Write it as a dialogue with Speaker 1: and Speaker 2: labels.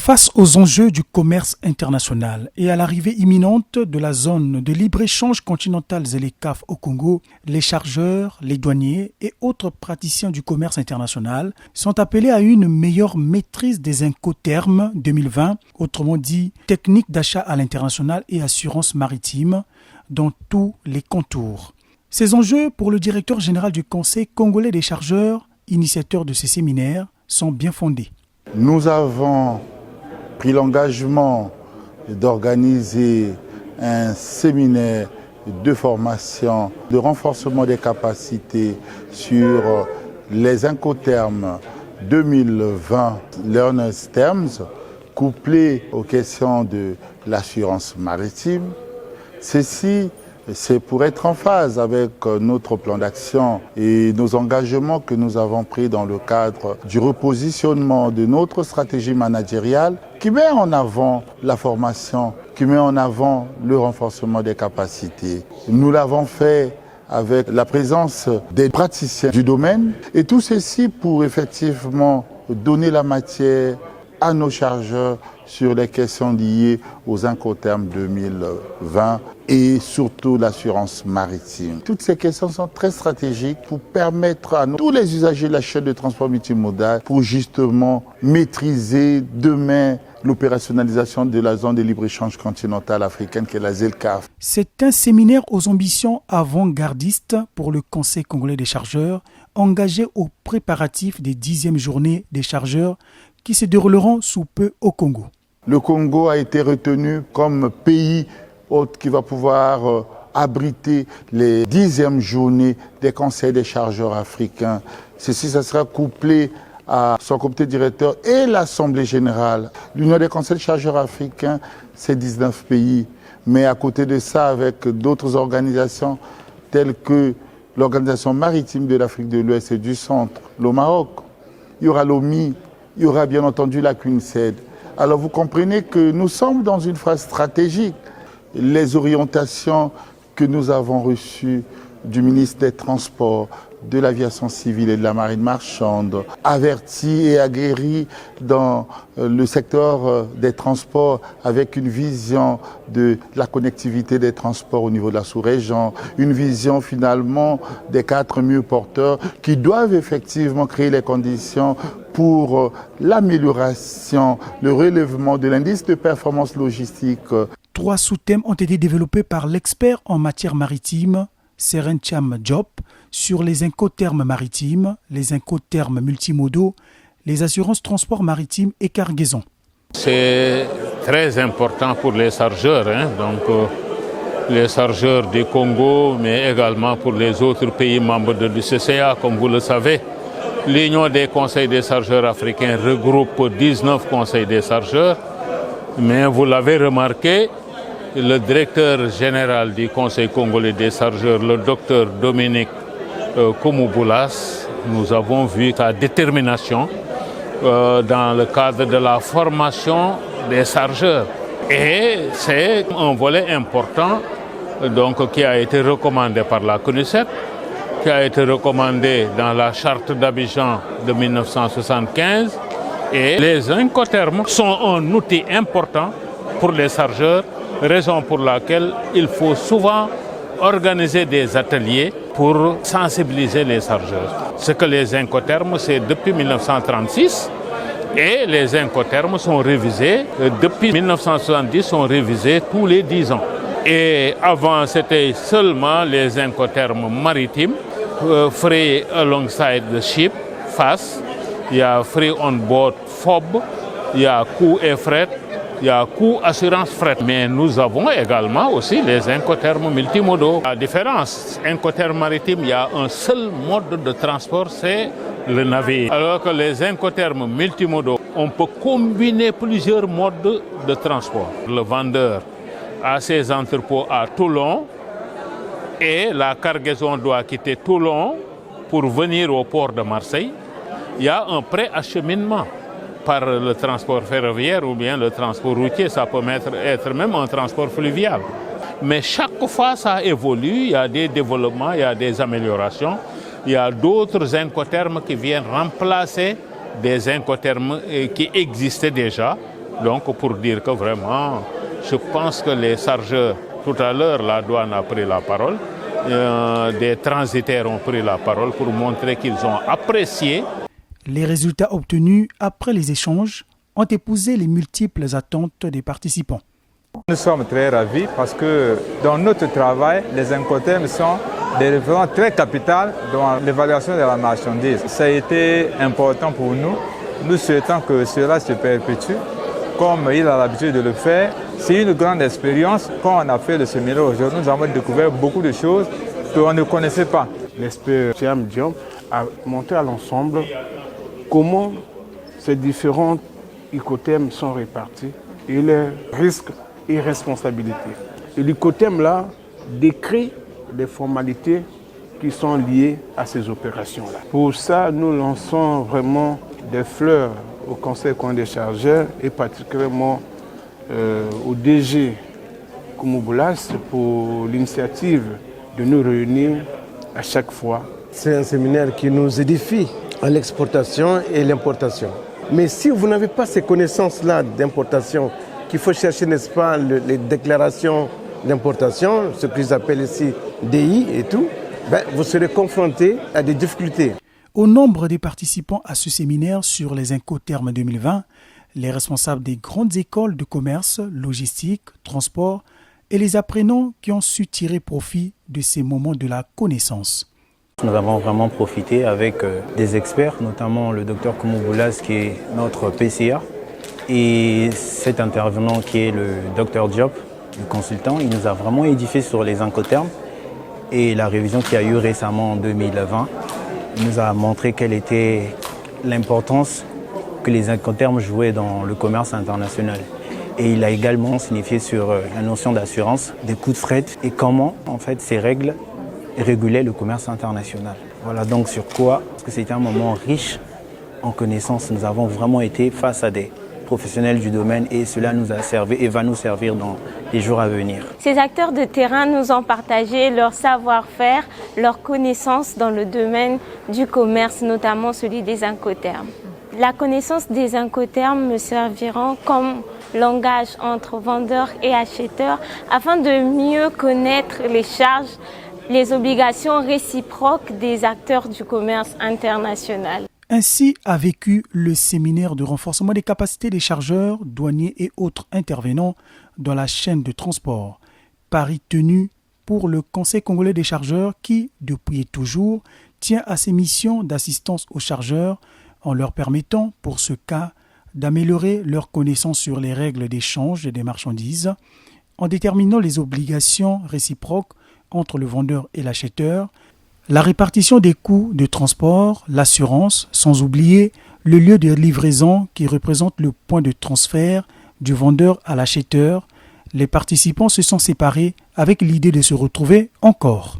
Speaker 1: Face aux enjeux du commerce international et à l'arrivée imminente de la zone de libre-échange continentale ZLECAf au Congo, les chargeurs, les douaniers et autres praticiens du commerce international sont appelés à une meilleure maîtrise des Incoterms 2020, autrement dit techniques d'achat à l'international et assurance maritime, dans tous les contours. Ces enjeux, pour le directeur général du Conseil congolais des chargeurs, initiateur de ces séminaires, sont bien fondés.
Speaker 2: Nous avons pris l'engagement d'organiser un séminaire de formation, de renforcement des capacités sur les Incoterms 2020 Learners Terms, couplés aux questions de l'assurance maritime. Ceci, c'est pour être en phase avec notre plan d'action et nos engagements que nous avons pris dans le cadre du repositionnement de notre stratégie managériale qui met en avant la formation, qui met en avant le renforcement des capacités. Nous l'avons fait avec la présence des praticiens du domaine et tout ceci pour effectivement donner la matière à nos chargeurs sur les questions liées aux Incoterms 2020 et surtout l'assurance maritime. Toutes ces questions sont très stratégiques pour permettre à tous les usagers de la chaîne de transport multimodal pour justement maîtriser demain l'opérationnalisation de la zone de libre-échange continentale africaine qui est la ZLECAf.
Speaker 1: C'est un séminaire aux ambitions avant-gardistes pour le Conseil congolais des chargeurs, engagé aux préparatifs des 10e journées des chargeurs qui se dérouleront sous peu au Congo.
Speaker 2: Le Congo a été retenu comme pays hôte qui va pouvoir abriter les 10e journées des conseils des chargeurs africains. Ceci, ça sera couplé à son comité directeur et l'Assemblée générale. L'Union des conseils des chargeurs africains, c'est 19 pays. Mais à côté de ça, avec d'autres organisations telles que l'Organisation maritime de l'Afrique de l'Ouest et du Centre, le Maroc, il y aura l'OMI, il y aura bien entendu la CUNCED. Alors vous comprenez que nous sommes dans une phase stratégique. Les orientations que nous avons reçues du ministre des Transports, de l'aviation civile et de la marine marchande, avertis et aguerris dans le secteur des transports avec une vision de la connectivité des transports au niveau de la sous-région, une vision finalement des 4 murs porteurs qui doivent effectivement créer les conditions pour l'amélioration, le relèvement de l'indice de performance logistique.
Speaker 1: 3 sous-thèmes ont été développés par l'expert en matière maritime, Serencham Diop, sur les Incoterms maritimes, les Incoterms multimodaux, les assurances transport maritime et cargaison.
Speaker 3: C'est très important pour les chargeurs, les chargeurs du Congo, mais également pour les autres pays membres de l'UCCA, comme vous le savez. L'Union des conseils des chargeurs africains regroupe 19 conseils des chargeurs, mais vous l'avez remarqué, le directeur général du Conseil congolais des chargeurs, le docteur Dominique Koumou-Boulas, nous avons vu sa détermination dans le cadre de la formation des chargeurs. Et c'est un volet important qui a été recommandé par la CNUSET, qui a été recommandé dans la charte d'Abidjan de 1975. Et les Incoterms sont un outil important pour les chargeurs, raison pour laquelle il faut souvent organiser des ateliers pour sensibiliser les chargeurs. Ce que les Incoterms, c'est depuis 1936 et les Incoterms sont révisés, depuis 1970, sont révisés tous les 10 ans. Et avant, c'était seulement les Incoterms maritimes, Free Alongside the Ship, FAS, il y a Free On Board, FOB, il y a coût et fret, il y a coût assurance fret. Mais nous avons également aussi les Incoterms multimodaux. La différence, Incoterms maritime, il y a un seul mode de transport, c'est le navire. Alors que les Incoterms multimodaux, on peut combiner plusieurs modes de transport. Le vendeur a ses entrepôts à Toulon et la cargaison doit quitter Toulon pour venir au port de Marseille. Il y a un préacheminement par le transport ferroviaire ou bien le transport routier, ça peut être même un transport fluvial. Mais chaque fois, ça évolue, il y a des développements, il y a des améliorations. Il y a d'autres Incoterms qui viennent remplacer des Incoterms qui existaient déjà. Donc pour dire que vraiment, je pense que les chargeurs, tout à l'heure la douane a pris la parole, des transitaires ont pris la parole pour montrer qu'ils ont apprécié.
Speaker 1: Les résultats obtenus après les échanges ont épousé les multiples attentes des participants.
Speaker 4: Nous sommes très ravis parce que dans notre travail, les Incoterms sont des référents très capitaux dans l'évaluation de la marchandise. Ça a été important pour nous. Nous souhaitons que cela se perpétue comme il a l'habitude de le faire. C'est une grande expérience. Quand on a fait le séminaire aujourd'hui, nous avons découvert beaucoup de choses qu'on ne connaissait pas.
Speaker 5: L'expert Thiam Diop a montré à l'ensemble comment ces différents Incoterms sont répartis et leurs risques et responsabilités. Et l'Incoterm-là décrit les formalités qui sont liées à ces opérations-là. Pour ça, nous lançons vraiment des fleurs au Conseil des chargeurs et particulièrement au DG Koumou-Boulas pour l'initiative de nous réunir à chaque fois.
Speaker 6: C'est un séminaire qui nous édifie à l'exportation et l'importation. Mais si vous n'avez pas ces connaissances-là d'importation, qu'il faut chercher, n'est-ce pas, les déclarations d'importation, ce qu'ils appellent ici DI et tout, vous serez confronté à des difficultés.
Speaker 1: Au nombre des participants à ce séminaire sur les Incoterms 2020, les responsables des grandes écoles de commerce, logistique, transport et les apprenants qui ont su tirer profit de ces moments de la connaissance.
Speaker 7: Nous avons vraiment profité avec des experts, notamment le docteur Koumou-Boulas qui est notre PCA et cet intervenant qui est le docteur Diop, le consultant. Il nous a vraiment édifié sur les Incoterms et la révision qu'il y a eu récemment en 2020 nous a montré quelle était l'importance que les Incoterms jouaient dans le commerce international. Et il a également signifié sur la notion d'assurance, des coûts de fret et comment en fait ces règles régulaient le commerce international. Voilà donc sur quoi, parce que c'était un moment riche en connaissances. Nous avons vraiment été face à des professionnels du domaine et cela nous a servi et va nous servir dans les jours à venir.
Speaker 8: Ces acteurs de terrain nous ont partagé leur savoir-faire, leurs connaissances dans le domaine du commerce, notamment celui des Incoterms. La connaissance des Incoterms me servira comme langage entre vendeurs et acheteurs afin de mieux connaître les charges, les obligations réciproques des acteurs du commerce international.
Speaker 1: Ainsi a vécu le séminaire de renforcement des capacités des chargeurs, douaniers et autres intervenants dans la chaîne de transport. Pari tenu pour le Conseil congolais des chargeurs qui, depuis et toujours, tient à ses missions d'assistance aux chargeurs en leur permettant, pour ce cas, d'améliorer leurs connaissances sur les règles d'échange des marchandises, en déterminant les obligations réciproques entre le vendeur et l'acheteur, la répartition des coûts de transport, l'assurance, sans oublier le lieu de livraison qui représente le point de transfert du vendeur à l'acheteur. Les participants se sont séparés avec l'idée de se retrouver encore.